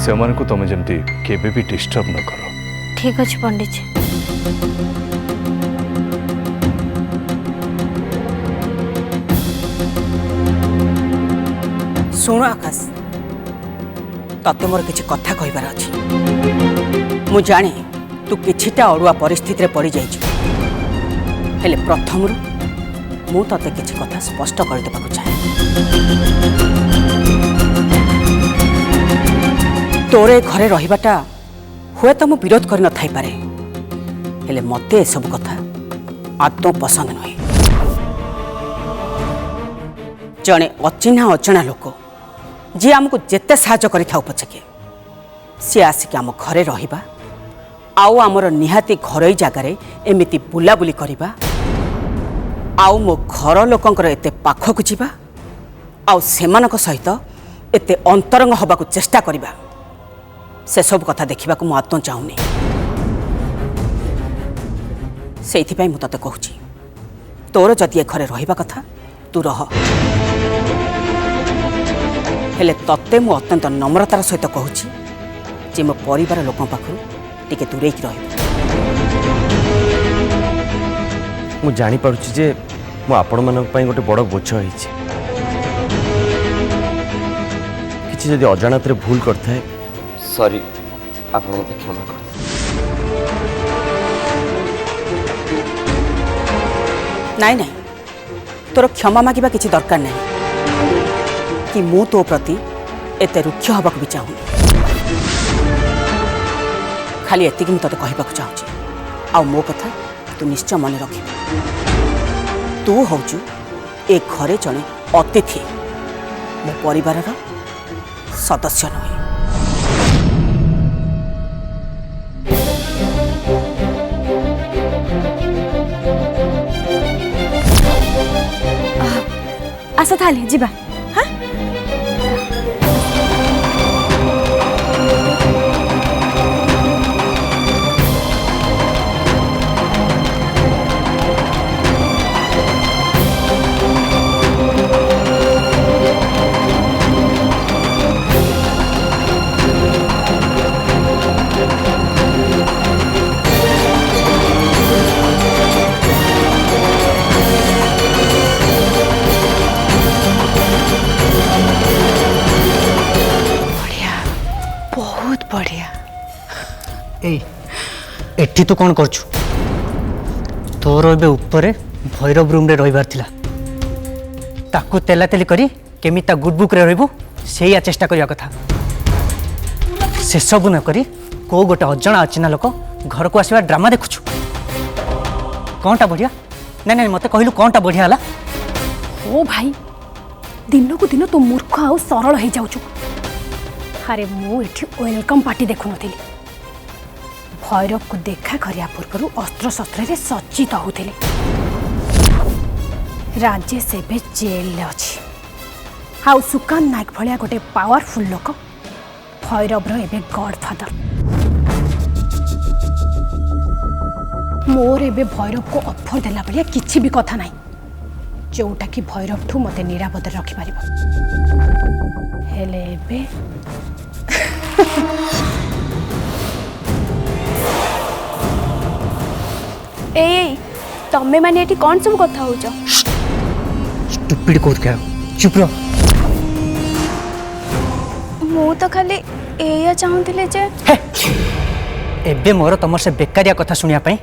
से मन को तुम जमती केबे भी डिस्टर्ब न करो। ठीक अच्छे पंडित जी। शुण आकाश तते मोर किसी कथा कहबार अछि। मु जाने तू किछिटा अड़ुआ परिस्थिति रे पड़ी जाइछु, हेले प्रथम मु तते किछि कथा स्पष्ट कर देबाक चाहे। तोरे घरे रहिबाटा हुए तो मु विरोध कर न थाई पारे, हेले मते ए सब कथा आत्म पसंद नहे। जने अचिन्हा अचना लोक जी आमको जेते साहाय्य करि थाउ पछके सी आसिक आम घरे रहिबा आउ आमर निहाती घरई जगार एमिति बुलाबुली करिबा आउ मो घर लोकंकर एते पाखकु जिबा आउ सेमानक सहित एते अंतरंग हबाकु चेष्टा करिबा से सब कथा देखिबा को मु आत्म चाहुनी। सेइथि पई मु तते कहूची तोर जदि ए घरे रहिबा कथा तू रह, हेले तत्ते मु अत्यंत नम्रतार सहित कहूची जे मो परिवार लोक पाखु टिके दूरे की रहिबो। मु जानी पारुची जे मु आपण मानक पई गोटे बड़ बोझ होईची। किछि जदि अजाणत रे भूल करथाय सॉरी, आपण मते क्षमा कर। नाई नाई तोर क्षमा मागिबा किछि दरकार नाही कि मु तो प्रति एते रुक्ष हबाक भी चाहूँ। खाली एतिक मु तते कहबाक चाहूची आउ मो कथा तू निश्चय मन रखी। तू होचु ए घरे जने अतिथि, मो परिवार सदस्य नहे। आस थाली जीवा। एठी तू कौन करछु? तोर एबे ऊपर भैरव रूम रे रहिबार थिला, ताकू तेला तेली करी केमिता गुड बुक रे रहबो सेया चेष्टा करिया कथा। से सब न करी को गोटे अजणा अचिना लोक घर को आसीबा ड्रामा देखुछु। कोनटा बढ़िया? नहीं नहीं मते कहलु कोनटा बढ़िया हला? ओ भाई दिन को दिन तो मूर्ख आउ सरल हो जाउछु। अरे मु एठी वेलकम पार्टी देखु नथिली, भैरव को देखा करिया पूर्व अस्त्र शस्त्र रे सज्जित होते। राजेश एबे जेल अच्छी आउ सुकांत नायक भलिया गोटे पावरफुल लोक भैरव एबे गॉडफादर। मोर एबे भैरव को ऑफर देला भलिया किछि भी कथा नाही जोटा कि भैरव ठू मते निरापद रखि पारिबो। हेले एबे ए तमे माने एठी कौन सब कथा होउछ? स्टूपिड कोड क्या? चुप रहो। मु तो खाली एया चाहूतिले जे एबे मोर तमर से बेकारिया कथा सुनिया पई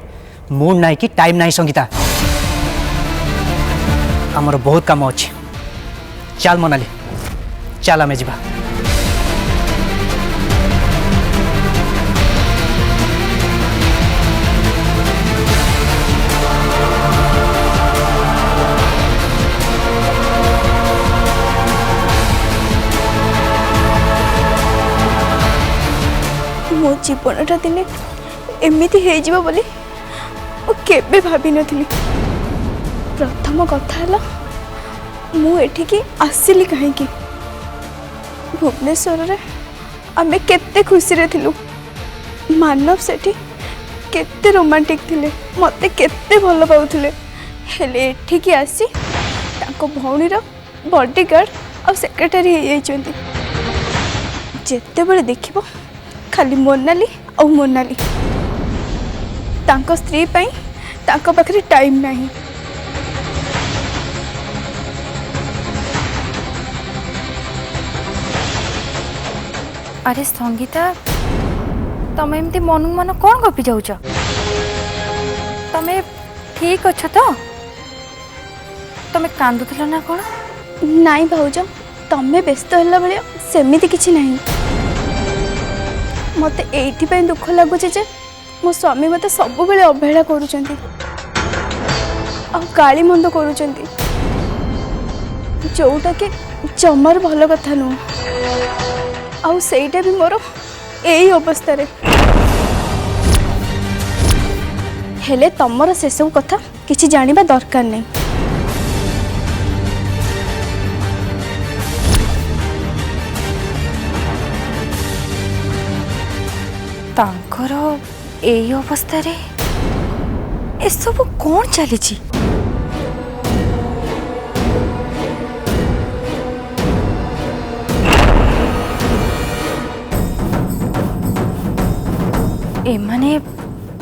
मूड नाइ कि टाइम नाइ। संगीता हमर बहुत काम अछि। चल मनाली चल आमे जिबा। मो जीवनटा दिने एमिति हे जिवो बोली ओ केबे भाबी नथिली। प्रथम कथा हला मु एठिकी आसिली काहेकि भुवनेश्वर रे आमे केते खुशी रे थिलु। मानव सेठी केते रोमांटिक थिले, मते केते भल पाउथिले। हेले एठिकी आसी ताको भौणी रो बॉडीगार्ड और सेक्रेटरी हे जाइछन्ती। ଯେତେବେଳେ ଦେଖିବ ଖାଲି ମୋନାଲି ଆଉ ମୋନାଲି। ତାଙ୍କ ସ୍ତ୍ରୀ ପାଇଁ ତାଙ୍କ ପାଖରେ ଟାଇମ୍ ନାହିଁ। अरे संगीता तमे एमती मन मन कौन गपी जाऊच? तमे ठीक अच्छ तो? तमे कांदुथिल ना कौन? नाई भाउज तमे व्यस्त होला बेले सेमिति किछि नाही। मते एइथिପାଇଁ दुख लागुचे जे मो स्वामी मते सब बेले अवहेला करूचंती आ गाली मंद करूचंती, जोटा के जमार भल कथा नु। आ सेइटा भी मोर एई अवस्था रे। हेले तमर से सब कथा किछि जानिबा दरकार नहीं। तांकर एई अवस्था रे ए सब कौन चलीची? एमाने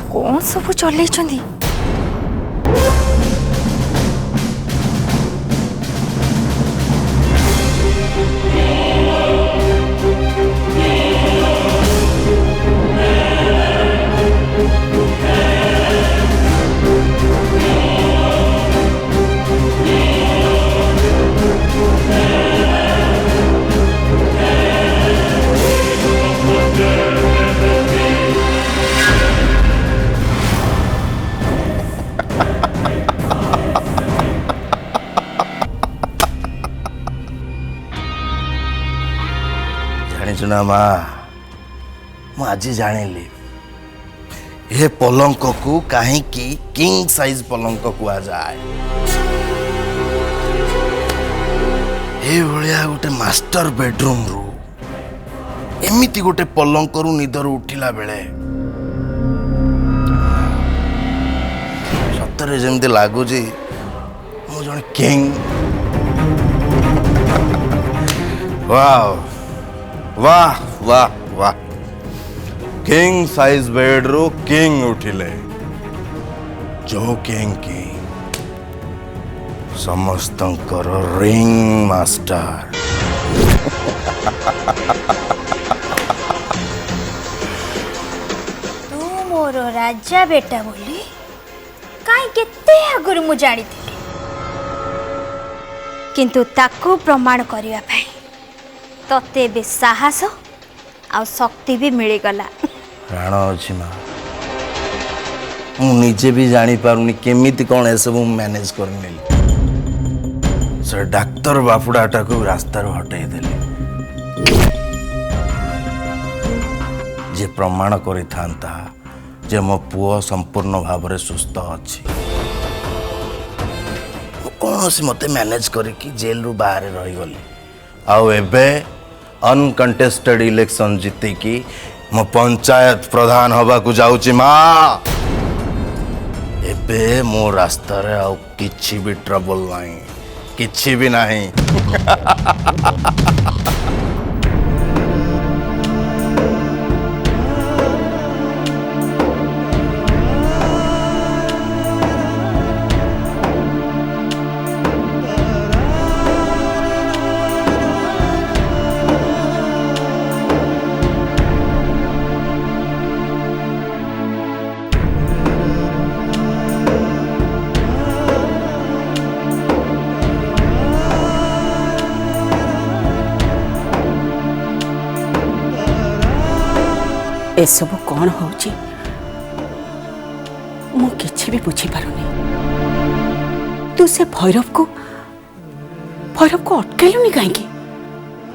कौन सब चलैछंदी? ना माँ मु आज जानिली ये पलंक को कहीं किंग साइज पलंक कुआ जाए। ये भलिया गोटे मास्टर बेडरूम रु एमिति गोटे पलंक रु निदर उठिला बेले सतरे जेमती लागुची मु जने किंग। वाह वाह वाह वाह किंग साइज बेड रो किंग उठिले जो किंग की समस्तंकर रिंग मास्टर। तू मोर राजा बेटा बोली काई केते आगुर मु जानी थी, किंतु ताकू प्रमाण करिया भाई तते भी साहस आ शक्ति भी मिल गला। प्राण अच्छी माँ मुझे भी जानी पारुनी केमिति कौन ऐसे मैनेज करने से डाक्तर बापुडाटा को रास्तार हटाई देली जे प्रमाण करि थांता जे मो पुओ संपूर्ण भाव रे सुस्थ अच्छी कौन सी मते मैनेज करिकी जेल रु बाहर रही गली। आउ एबे अनकंटेस्टेड इलेक्शन जीती की मो पंचायत प्रधान हवा को जाऊची माँ। एबे मो रास्ता रे आउ किछि भी ट्रबल नहीं, किछि भी नहीं। ए सब कौन होची मु किछि भी बुझी पारुनी। तू से भैरव को अटकेलुनी कहीं?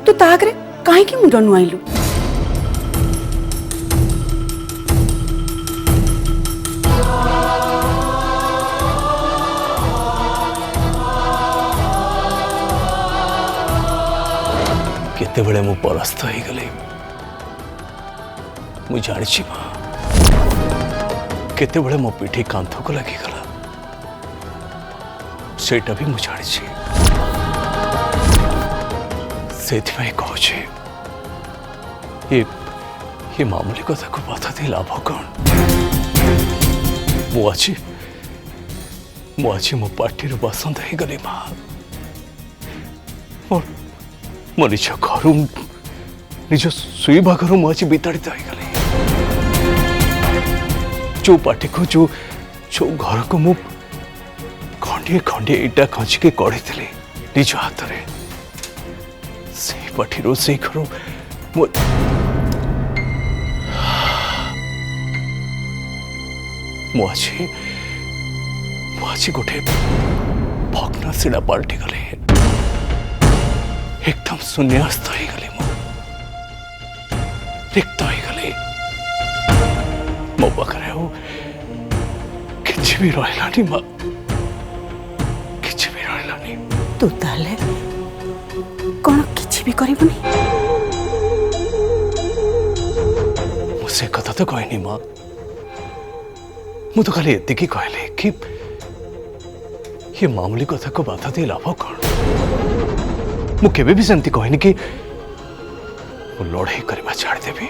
तू तागरे कहीं मुंड नुआइलु? केते बेले मु परास्त हो गली मु जानी माँ केते बेले मो पिठी कांथ को लगिगला सेटा भी मु जानी से कहूँ ये मामूली कथा को बाधा दे लाभ कौन मुझे मो पार्टी बसंत हो गली माँ मो निज घर निज शुवा घर मुझे विताड़ित हो गली जो पार्टी को जो घर को मु खंडे खंडे इटा खचिके कड़ी थी निज हाथ में से पार्टी से घर मुझे गोटे भग्न शिला पलटि गले एकदम शून्यस्त हो गली रिक्त हो गली मो पाखे किसी भी रही माँ किसी भी रही तू ताले कौन किसी भी करिबुनी मुझे कथा तो कहनी माँ मुझे खाली एति कहले कि ये मामूली कथा को बाधा दे लाभ कौन मुझे भी सेमती कहनी कि लड़ाई करवा छाड़देवी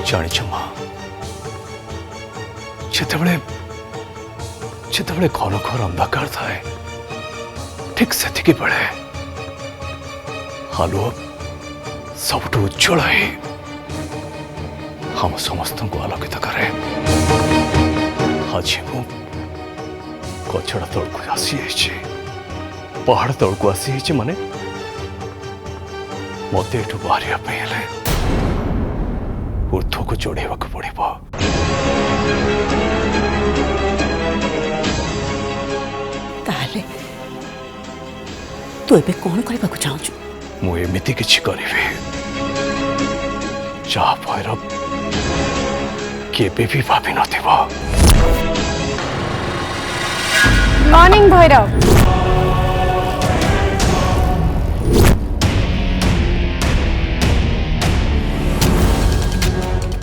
जाच माँ जिते घन घोर अंधकार थाए ठीक से बेले आलुआ सबुठ उज्जवल है हम समस्त को आलोकित करे आज मु गछड़ा तल को आसी पहाड़ तल को आसी माने मत एठू बाहर ऊर्ध्व को चढ़ेवा पड़ो ताले तू एबे कौन करबा को चाहू मु एमिति किछि करिवे जा भैरव केबे भी भाभी नथिबो मॉर्निंग भैरव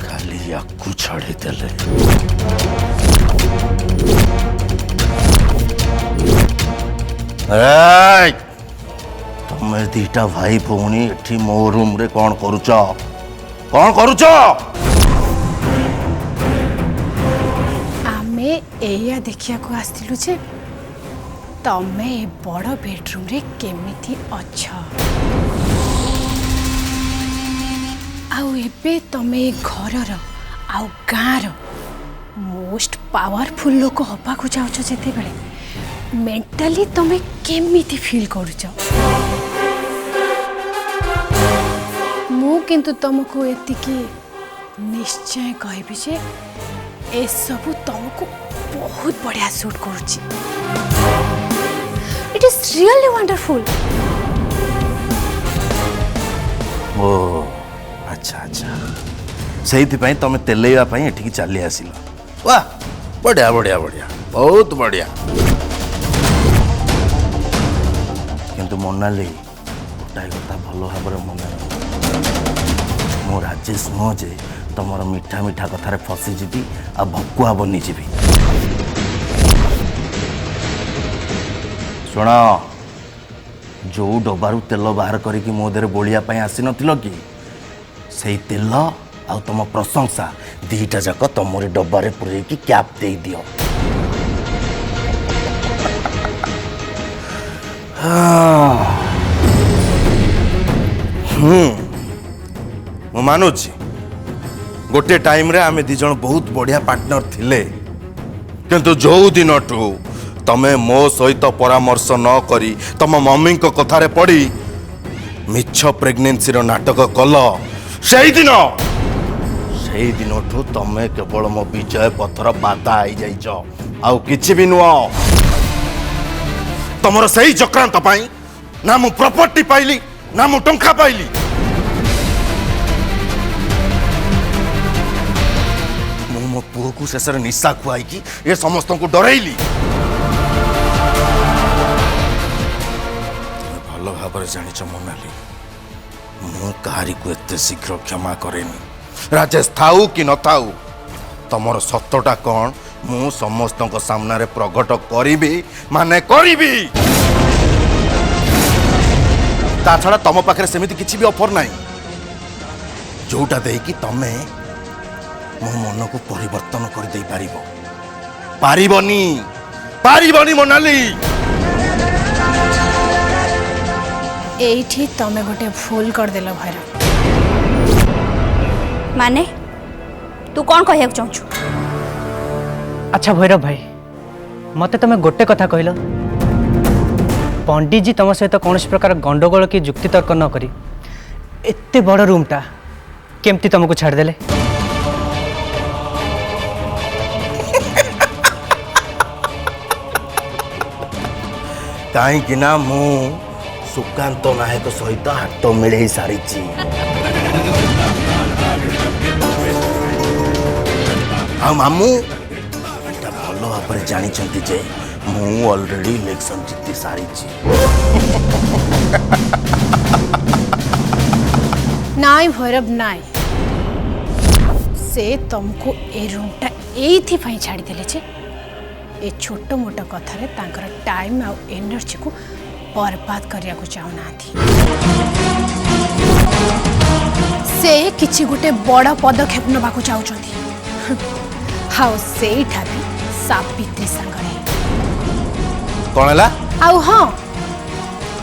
खाली याकू छाड़ी देले तुम्हें दीटा भाई भौणी एठी मो रूम रे कौन करुच आमे एया देखिया को आस्तिलु जे तमे ए बड़ बेडरूम रे केमिति अच्छा आउ एबे तमे घरर आउ गाँर मोस्ट पावरफुल लोक हवा को जाउछ जेते बेले मेंटली तमे केमिति फील करूछ मु किंतु तुमको एतिकी निश्चय कहबी जे ए सबु तुमको बहुत बढ़िया सूट करूची इट इज रियली वंडरफुल ओ अच्छा अच्छा से तुम तेलैवा एठिकी चली आसिल वाह बढ़िया बढ़िया बढ़िया बहुत बढ़िया किंतु मोनाली गोटाए कथा भल भाव मन मो राजेश नुह जे तुम मीठा मीठा कथार फसीजी आ भकुआ बनीजी शुण जो डबारू तेल बाहर करके मो देहरे बोलिया आसी नथिल कि से तेल आ तुम प्रशंसा दीटा जाक तुम डबारे पुरे की कैप दे दियो मु मानुची गोटे टाइम रे आमे दी जण बहुत बढ़िया पार्टनर थिले किंतु जो दिन ठू तमे मो सहित परामर्श न करी तम मम्मी को कथारे पड़ी मिछ प्रेगनेंसी रो नाटक कल सेही दिन ठू तमे केवल मो विजय पथर बाधा आई जाइछ आउ किछि भी नुह तमर सही चक्रांत पाई ना मु प्रॉपर्टी पाइली ना मु टंका पाइली मु मो पुओ को शेष निशा खुआई कि ये समस्त को डरैली भल भाव जानिच मोनाली मु कहारी को एते शीघ्र क्षमा करेनी राजेश थाऊ कि न थाऊ तमर सत्यटा कौन मु समस्त सामने प्रकट करी माने करी ता छड़ा तुम पाखे सेमिति किछि भी ऑफर नहीं जोटा देकी तमे मो मन को परिवर्तन कर दे पारिबनी मोनाली एठी तमे गोटे भूल कर देलो भैरव। माने तू कौन कहया चाहछु? अच्छा भैरव भाई मते तुम गोटे कथा कहल पंडित जी तुम सहित कौन प्रकार गंडगोल की जुक्ति तर्क न करी एते बड़ रूमटा केमती तुमको छाड़देले? कहीं ना मु सुकांत नायक सहित हाथ मिले सारी मामू एटा भल भाव जानी जे मु ऑलरेडी इलेक्शन जीति सारी नाई भैरव नाई से तुमको ए रूमटा एथि पई छाड़ी देले छे ए छोट मोट कथारे तांकर टाइम आ एनर्जी को बर्बाद करिया को चाहना थी। से किछि गोटे बड़ पदक्षेप नबा को चाहउछंती हाउ सेठा भी सावित्री संगरे कोनला आउ हां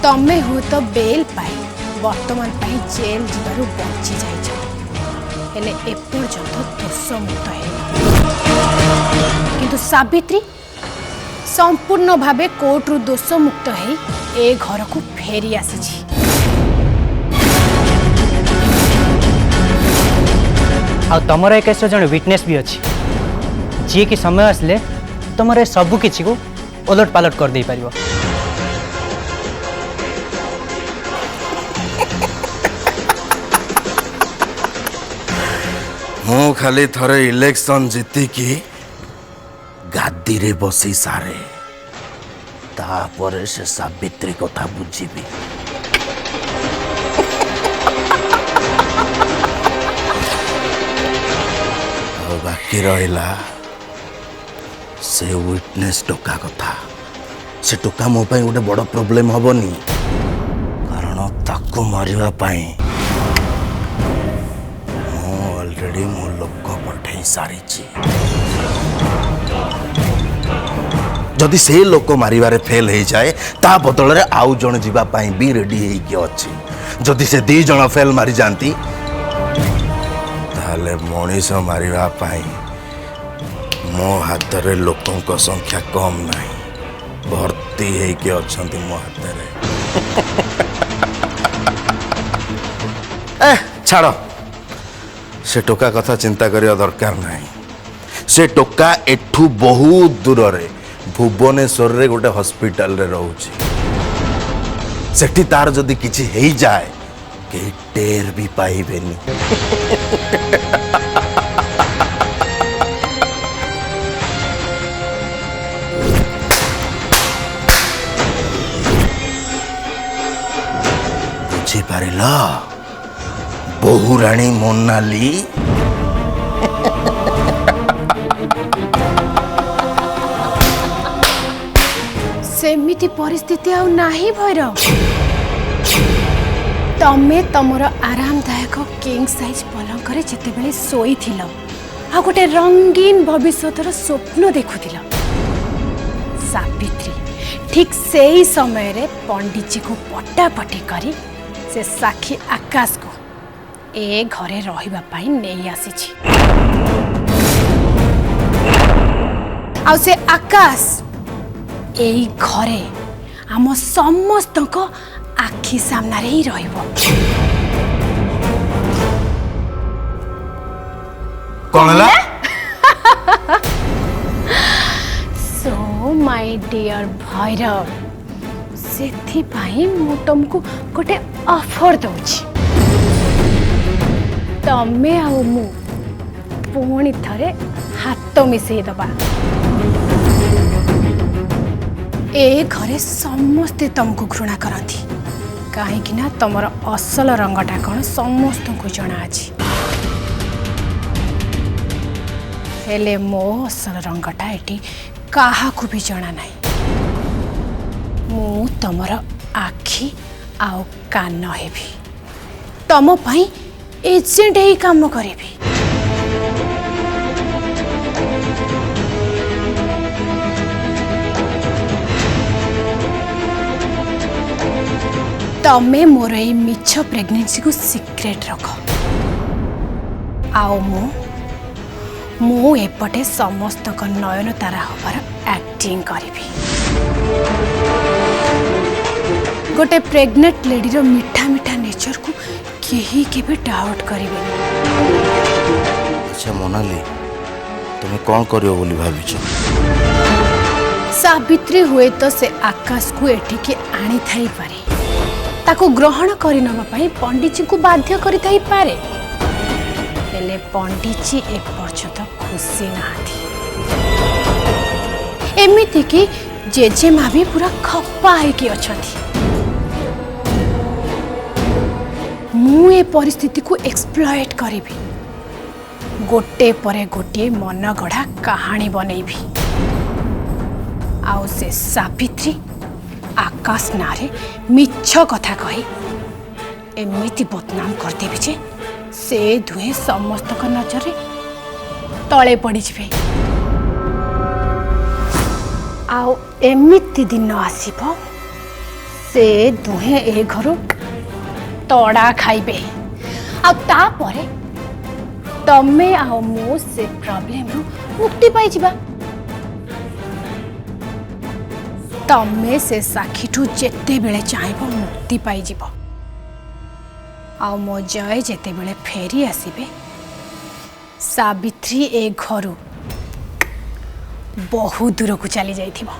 तमे हो तो बेल पाई वर्तमान पाई जेल जीवारु बची जाई छ हेले एपर्यंत दोष मुक्त है किंतु सावित्री संपूर्ण भावे कोर्ट रु दोष मुक्त है ए घर को फेरी आसी छी। आ तुमर एक जन विटनेस भी अच्छी जी कि समय आसले तुम सबू किसी को ओलट पालट कर दे पारिबो। मु खाली थरे इलेक्शन जीतिकी गादी रे बसी सारे तापर से सावित्री कथा बुझीबी। बाकी रहा से विटनेस टोका कथा से टोका मो पाई गोटे बड़ प्रॉब्लम हबनी कारण ताको मारिबा पाई मो ऑलरेडी मो लोक पठे सारी जदि से लोक मारिबारे फेल हो जाए ता बदल रे आउ जण जीवा पाई भी रेडी हेकी अछि जदि से दी जण फेल मारी जानती ताले मनीष मारिबा पाई मो हाथ रे लोकों को संख्या कम नहीं भर्ती हेकी अछंती मो हाथ रे। छाड़ से टोका कथा चिंता करिया दरकार नहीं से टोका एठू बहुत दूर रे भुवनेश्वर रे गोटे हॉस्पिटल रे रहउची सेठी तार जदि किछि हेई जाए के टेर भी पाइबेनी। बुझी पारिला बहु रानी मोनाली सेमिति परिस्थिति आउ नाही भैरव तमे तमर आरामदायक किंग साइज पलंक रे जेते बेले सोई थिल आ गोटे रंगीन भविष्यतर स्वप्न देखुथिल सावित्री ठीक सेही समय रे पंडित जी को पटापटी करी से साखी आकाश को ए घरे रहिबा पाई नेई आसी छी आ से आकाश एई घरे आम समस्त आखि सामना रे ही रहिबो। कोनला सो माय डियर भैरव सेथि पाई मु तुमको गोटे ऑफर दउछि तमे आ मु पुणी थरे हाथ मिसई दबा ए घरे समस्ते तुमको घृणा करती कहीं ना तुमर असल रंगटा कौन समस्त को जना अछि हेले मो असल रंगटा एटी काहाकू भी जना नहीं मु तमर आखि आउ कान हेबी तम पई एजेंट ही काम करेबी तमे मोर ए मिछ प्रेगनेंसी को सीक्रेट रख आओ मु एपटे समस्त नयन तारा हबार एक्टिंग करी गोटे प्रेग्नेंट लेडी रो मीठा मीठा नेचर को केही केबे डाउट करिवे अच्छा मोनाली तुम्हें कौन करियो बोली भाबिछ सावित्री हुए तो से आकाश को एठिके आनी थाई पारे ताको ग्रहण करि नबा पई पंडित को बाध्य करि थाई पारे हेले पंडित जी ए पर्यंत खुशी नाथी एमिति कि जेजे मा भी पूरा खप्पा है कि अछथी मु ए परिस्थिति को एक्सप्लॉइट करिबी गोटे परे गोटे मन गढ़ा कहानी बनैबी आउ से सावित्री आकाश नारे मिछ कथा कही एमिति बदनाम करदेबी जे से दुहे समस्त नजर तले पड़ी जिवे आउ एमिति दिन आसीबो से दुहे ए घर तड़ा खाइबे आ तापरे तमे आओ मो से प्रॉब्लम रु मुक्ति पाई जिबा तमे से साखीठू जेते बेले चाहेबो मुक्ति पाई जिबो आ मो जय जेते बेले फेरी आसीबे सावित्री ए घरु बहुत दूर को चली जाइथिबो।